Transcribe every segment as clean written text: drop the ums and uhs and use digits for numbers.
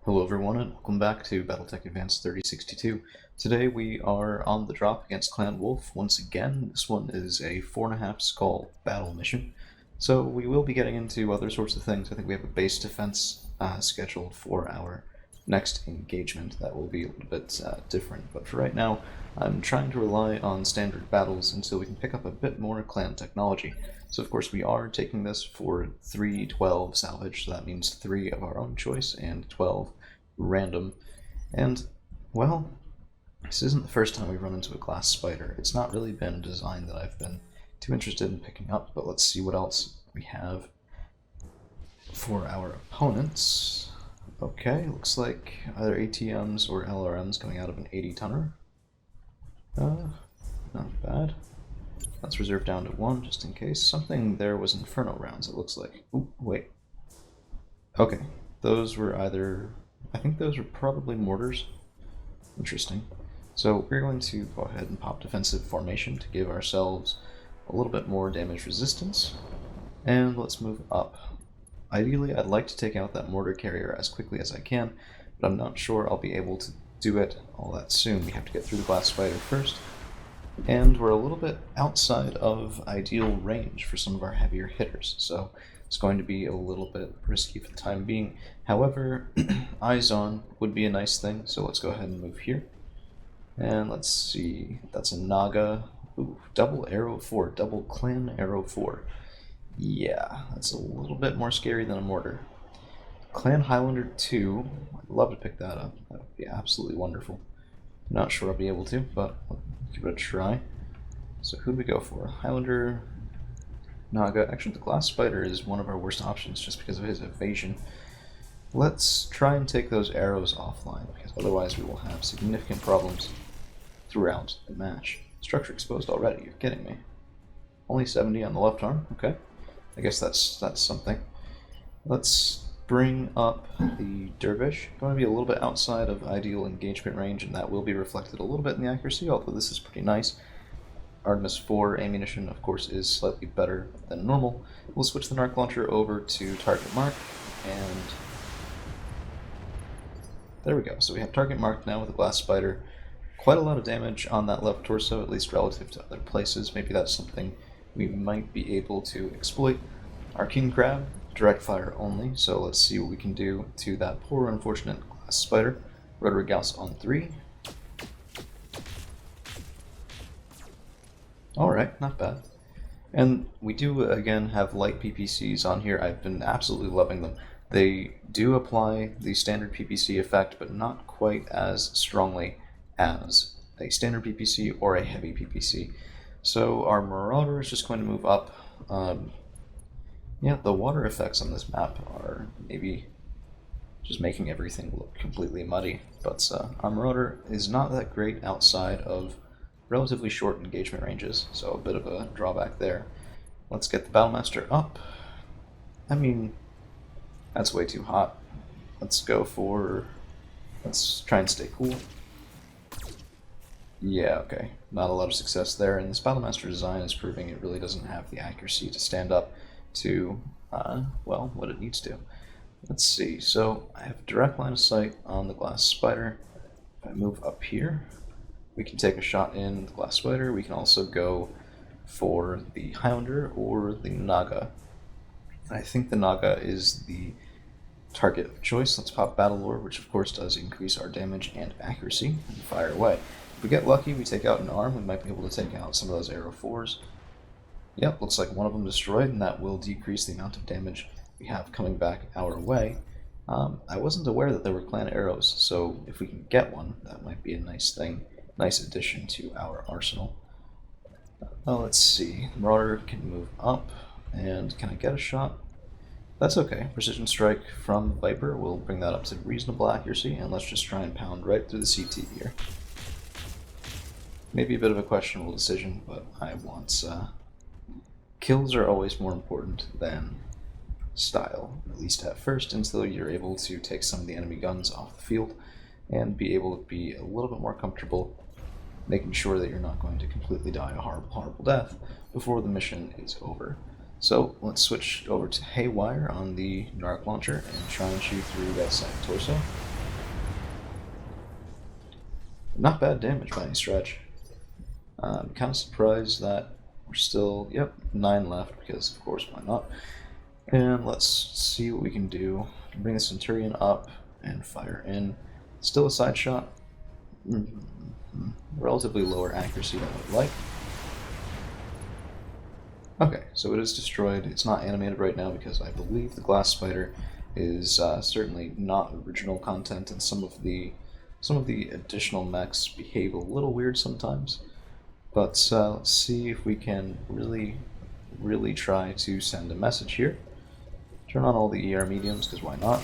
Hello everyone and welcome back to Battletech Advanced 3062. Today we are on the drop against Clan Wolf once again. This one is a 4.5 skull battle mission. So we will be getting into other sorts of things. I think we have a base defense scheduled for our next engagement that will be a little bit different. But for right now, I'm trying to rely on standard battles until we can pick up a bit more clan technology. So of course we are taking this for 312 salvage, so that means 3 of our own choice and 12 random. And, well, this isn't the first time we've run into a glass spider. It's not really been a design that I've been too interested in picking up, but let's see what else we have for our opponents. Okay, looks like either ATMs or LRMs coming out of an 80-tonner. Not bad. Let's reserve down to 1 just in case. Something there was Inferno rounds, it looks like. Ooh, wait. Okay, those were either... I think those were probably mortars. Interesting. So we're going to go ahead and pop defensive formation to give ourselves a little bit more damage resistance. And let's move up. Ideally, I'd like to take out that mortar carrier as quickly as I can, but I'm not sure I'll be able to do it all that soon. We have to get through the glass spider first. And we're a little bit outside of ideal range for some of our heavier hitters, so it's going to be a little bit risky for the time being. However, eyes on would be a nice thing, so let's go ahead and move here. And let's see, that's a Naga. Ooh, double arrow 4, double clan arrow 4. Yeah, that's a little bit more scary than a mortar. Clan Highlander 2, I'd love to pick that up. That would be absolutely wonderful. Not sure I'll be able to, but I'll give it a try. So who do we go for? Highlander, Naga. Actually, the glass spider is one of our worst options just because of his evasion. Let's try and take those arrows offline, because otherwise we will have significant problems throughout the match. Structure exposed already, you're kidding me. Only 70 on the left arm, okay. I guess that's something. Let's bring up the Dervish. Going to be a little bit outside of ideal engagement range, and that will be reflected a little bit in the accuracy, although this is pretty nice. Artemis 4 ammunition, of course, is slightly better than normal. We'll switch the Narc Launcher over to Target Mark, and there we go. So we have Target Mark now with a glass spider. Quite a lot of damage on that left torso, at least relative to other places. Maybe that's something we might be able to exploit. Our King Crab, direct fire only, so let's see what we can do to that poor unfortunate glass spider. Rotary Gauss on 3. Alright, not bad. And we do again have light PPCs on here. I've been absolutely loving them. They do apply the standard PPC effect, but not quite as strongly as a standard PPC or a heavy PPC. So our Marauder is just going to move up. Yeah, the water effects on this map are maybe just making everything look completely muddy, but our Marauder is not that great outside of relatively short engagement ranges, so a bit of a drawback there. Let's get the Battlemaster up. I mean, that's way too hot. Let's try and stay cool. Yeah, okay. Not a lot of success there, and this Battlemaster design is proving it really doesn't have the accuracy to stand up to, well, what it needs to. Let's see, so I have direct line of sight on the glass spider. If I move up here, we can take a shot in the glass spider. We can also go for the Highlander or the Naga. I think the Naga is the target of choice. Let's pop Battle Lore, which of course does increase our damage and accuracy, and fire away. If we get lucky, we take out an arm, we might be able to take out some of those arrow 4s. Yep, looks like one of them destroyed, and that will decrease the amount of damage we have coming back our way. I wasn't aware that there were clan arrows, so if we can get one, that might be a nice thing, nice addition to our arsenal. Let's see, Marauder can move up, and can I get a shot? That's okay. Precision Strike from Viper will bring that up to reasonable accuracy, and let's just try and pound right through the CT here. Maybe a bit of a questionable decision, but I want... kills are always more important than style, at least at first, until you're able to take some of the enemy guns off the field and be able to be a little bit more comfortable making sure that you're not going to completely die a horrible, horrible death before the mission is over. So let's switch over to Haywire on the Narc Launcher and try and shoot through that second torso. Not bad damage by any stretch. I'm kind of surprised that we're still, yep, 9 left, because of course, why not? And let's see what we can do. Bring the Centurion up and fire in. Still a side shot. Relatively lower accuracy than I would like. Okay, so it is destroyed. It's not animated right now because I believe the glass spider is certainly not original content, and some of the additional mechs behave a little weird sometimes. But let's see if we can really try to send a message here. Turn on all the ER mediums, because why not?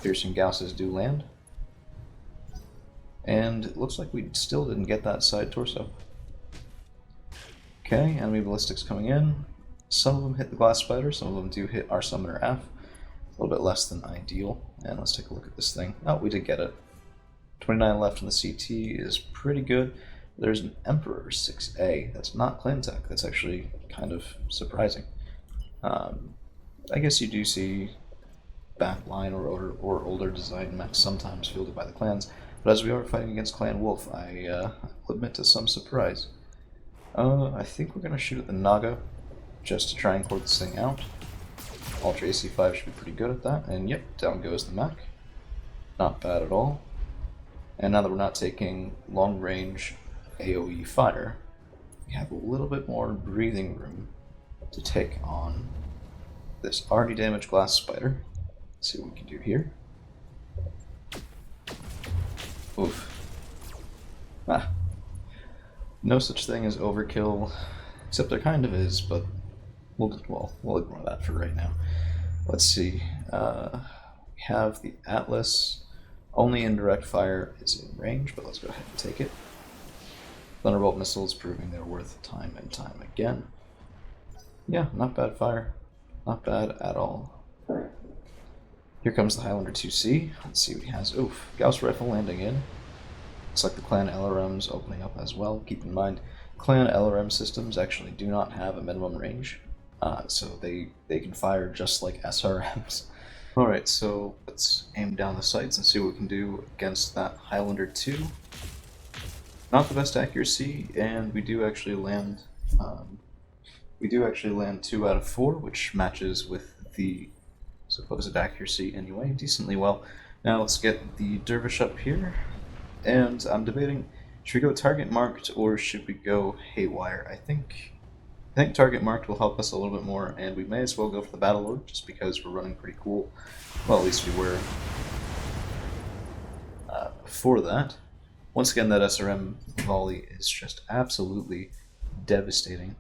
Piercing Gausses do land. And it looks like we still didn't get that side torso. Okay, enemy ballistics coming in. Some of them hit the glass spider, some of them do hit our summoner F. A little bit less than ideal. And let's take a look at this thing. Oh, we did get it. 29 left on the CT is pretty good. There's an Emperor 6A. That's not clan tech. That's actually kind of surprising. I guess you do see backline or older design mechs sometimes fielded by the clans, but as we are fighting against Clan Wolf, I will admit to some surprise. I think we're going to shoot at the Naga just to try and clear this thing out. Ultra AC5 should be pretty good at that, and yep, down goes the mech. Not bad at all. And now that we're not taking long range AoE fire, we have a little bit more breathing room to take on this already damaged glass spider. Let's see what we can do here. Oof. Ah. No such thing as overkill, except there kind of is, but we'll ignore that for right now. Let's see. We have the Atlas. Only indirect fire is in range, but let's go ahead and take it. Thunderbolt missiles proving their worth time and time again. Yeah, not bad fire. Not bad at all. Here comes the Highlander 2C. Let's see what he has. Oof. Gauss rifle landing in. Looks like the clan LRM's opening up as well. Keep in mind, clan LRM systems actually do not have a minimum range, so they can fire just like SRMs. Alright, so let's aim down the sights and see what we can do against that Highlander 2. Not the best accuracy, and we do actually land 2 out of 4, which matches with the supposed accuracy anyway, decently well. Now let's get the Dervish up here, and I'm debating, should we go target marked or should we go haywire? I think target marked will help us a little bit more, and we may as well go for the Battle Lord just because we're running pretty cool. Well, at least we were before that. Once again, that SRM volley is just absolutely devastating.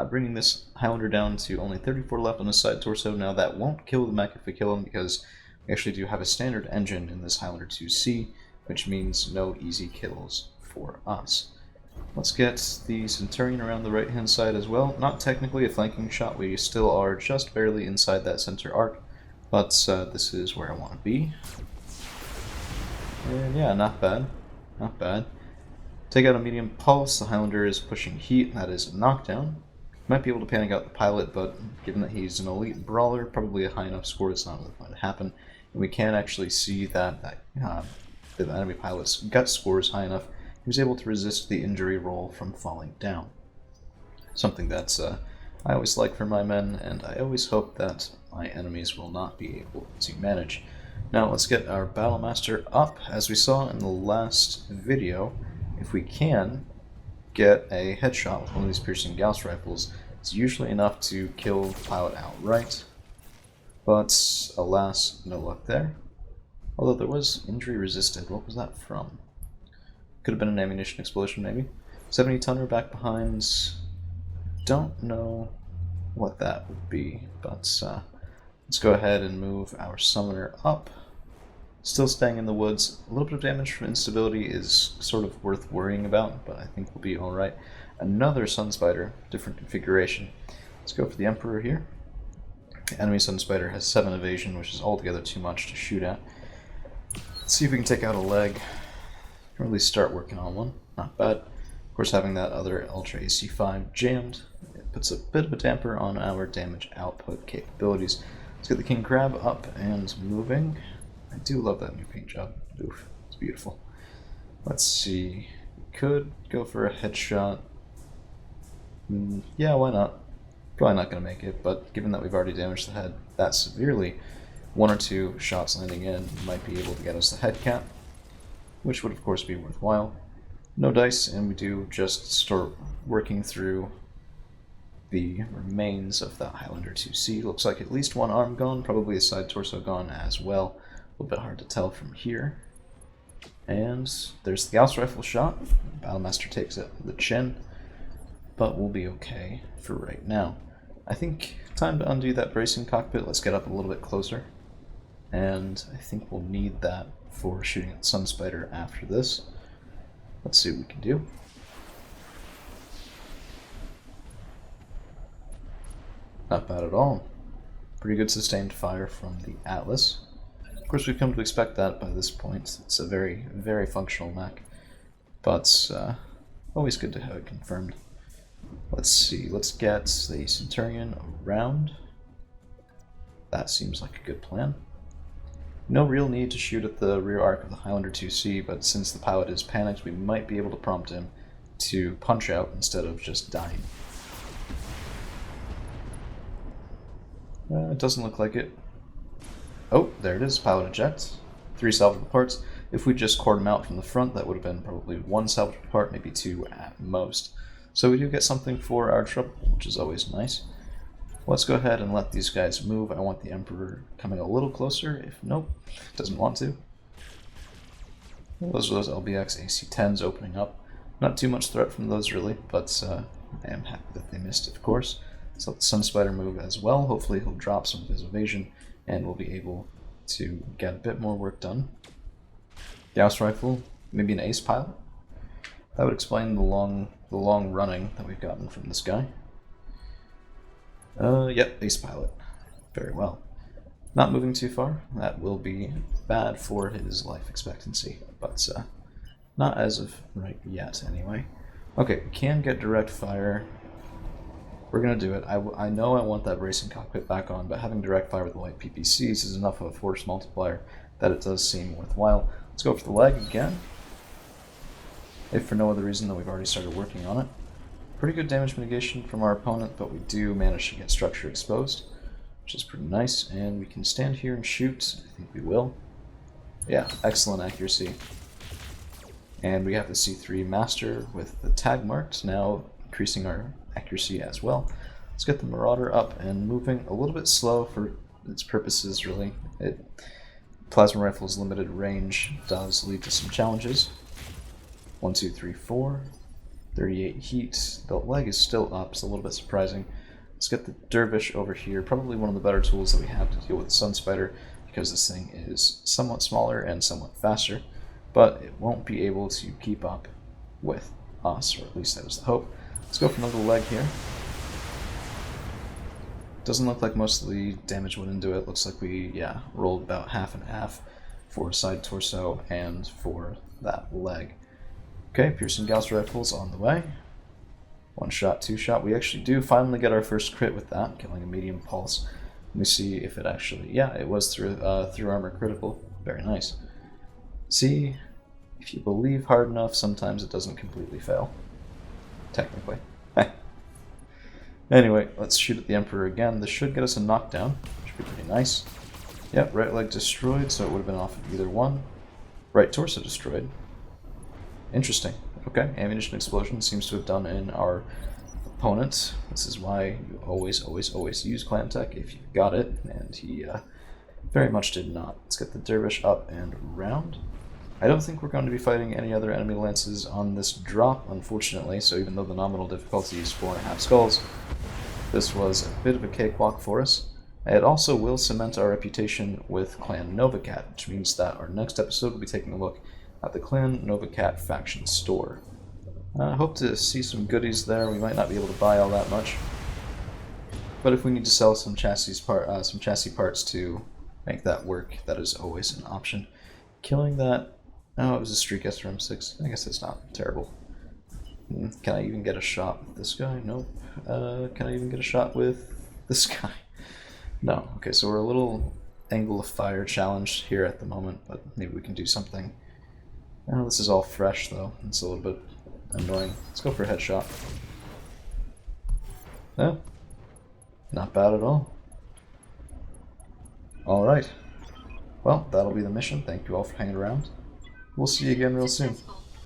Bringing this Highlander down to only 34 left on his side torso. Now that won't kill the mech if we kill him, because we actually do have a standard engine in this Highlander 2C, which means no easy kills for us. Let's get the Centurion around the right hand side as well. Not technically a flanking shot, we still are just barely inside that center arc, but this is where I want to be. And yeah, not bad. Not bad. Take out a medium pulse. The Highlander is pushing heat. That is a knockdown. Might be able to panic out the pilot, but given that he's an elite brawler, probably a high enough score, it's not really going to happen. And we can actually see that the enemy pilot's gut score is high enough. He was able to resist the injury roll from falling down. Something that's I always like for my men, and I always hope that my enemies will not be able to manage. Now let's get our Battlemaster up. As we saw in the last video, if we can get a headshot with one of these piercing Gauss rifles, it's usually enough to kill the pilot outright. But alas, no luck there. Although there was injury resisted. What was that from? Could have been an ammunition explosion, maybe. 70-tonner back behind. Don't know what that would be, but let's go ahead and move our summoner up. Still staying in the woods. A little bit of damage from instability is sort of worth worrying about, but I think we'll be alright. Another Sun Spider, different configuration. Let's go for the Emperor here. The enemy Sun Spider has 7 evasion, which is altogether too much to shoot at. Let's see if we can take out a leg. Or at least start working on one. Not bad. Of course, having that other Ultra AC5 jammed, it puts a bit of a damper on our damage output capabilities. Let's get the King Crab up and moving. I do love that new paint job. Oof, it's beautiful. Let's see. Could go for a headshot. Yeah, why not? Probably not going to make it, but given that we've already damaged the head that severely, one or two shots landing in might be able to get us the head cap, which would of course be worthwhile. No dice, and we do just start working through the remains of that Highlander 2C. Looks like at least one arm gone, probably a side torso gone as well. A little bit hard to tell from here. And there's the Gauss rifle shot. Battlemaster takes it the chin, but we'll be okay for right now. I think time to undo that bracing cockpit. Let's get up a little bit closer. And I think we'll need that for shooting at Sun Spider after this. Let's see what we can do. Not bad at all. Pretty good sustained fire from the Atlas. Of course, we've come to expect that by this point. It's a very, very functional mech, but always good to have it confirmed. Let's see, let's get the Centurion around. That seems like a good plan. No real need to shoot at the rear arc of the Highlander 2C, but since the pilot is panicked, we might be able to prompt him to punch out instead of just dying. It doesn't look like it. Oh, there it is, pilot eject. 3 salvageable parts. If we just cored him out from the front, that would have been probably 1 salvageable part, maybe 2 at most. So we do get something for our trouble, which is always nice. Let's go ahead and let these guys move. I want the Emperor coming a little closer. If nope, doesn't want to. Those are those LBX AC-10s opening up. Not too much threat from those really, but I am happy that they missed it, of course. So let the Sun Spider move as well. Hopefully he'll drop some of his evasion and we'll be able to get a bit more work done. Gauss rifle, maybe an ace pilot. That would explain the long running that we've gotten from this guy. Yep, ace pilot. Very well. Not moving too far. That will be bad for his life expectancy, but not as of right yet anyway. Okay, we can get direct fire. We're going to do it. I know I want that bracing cockpit back on, but having direct fire with the light PPCs is enough of a force multiplier that it does seem worthwhile. Let's go for the leg again. If for no other reason than we've already started working on it. Pretty good damage mitigation from our opponent, but we do manage to get structure exposed, which is pretty nice. And we can stand here and shoot. I think we will. Yeah, excellent accuracy. And we have the C3 Master with the tag marked, now increasing our accuracy as well. Let's get the Marauder up and moving a little bit slow for its purposes, really. Plasma rifle's limited range does lead to some challenges. 1, 2, 3, 4. 38 heat. The leg is still up, it's a little bit surprising. Let's get the Dervish over here, probably one of the better tools that we have to deal with the Sun Spider, because this thing is somewhat smaller and somewhat faster, but it won't be able to keep up with us, or at least that is the hope. Let's go for another leg here. Doesn't look like most of the damage went into it. Looks like we, yeah, rolled about half and half for side torso and for that leg. Okay, piercing Gauss rifles on the way. 1 shot, 2 shot. We actually do finally get our first crit with that, killing a medium pulse. Let me see if it actually, yeah, it was through armor critical. Very nice. See, if you believe hard enough, sometimes it doesn't completely fail. Technically. Anyway, let's shoot at the Emperor again. This should get us a knockdown, which would be pretty nice. Yep, right leg destroyed, so it would have been off of either one. Right torso destroyed. Interesting. Okay, ammunition explosion seems to have done in our opponent. This is why you always, always, always use clan tech if you've got it, and he very much did not. Let's get the Dervish up and round. I don't think we're going to be fighting any other enemy lances on this drop, unfortunately, so even though the nominal difficulty is 4.5 skulls, this was a bit of a cakewalk for us. It also will cement our reputation with Clan Novacat, which means that our next episode will be taking a look at the Clan Novacat faction store. I hope to see some goodies there. We might not be able to buy all that much, but if we need to sell some chassis parts to make that work, that is always an option. Killing that. Oh, it was a streak SRM6. I guess that's not terrible. Can I even get a shot with this guy? Nope. Can I even get a shot with this guy? No. Okay, so we're a little angle of fire challenged here at the moment, but maybe we can do something Oh, this is all fresh though. It's a little bit annoying. Let's go for a headshot. No, not bad at all. Alright. Well, that'll be the mission. Thank you all for hanging around. We'll see you again real soon.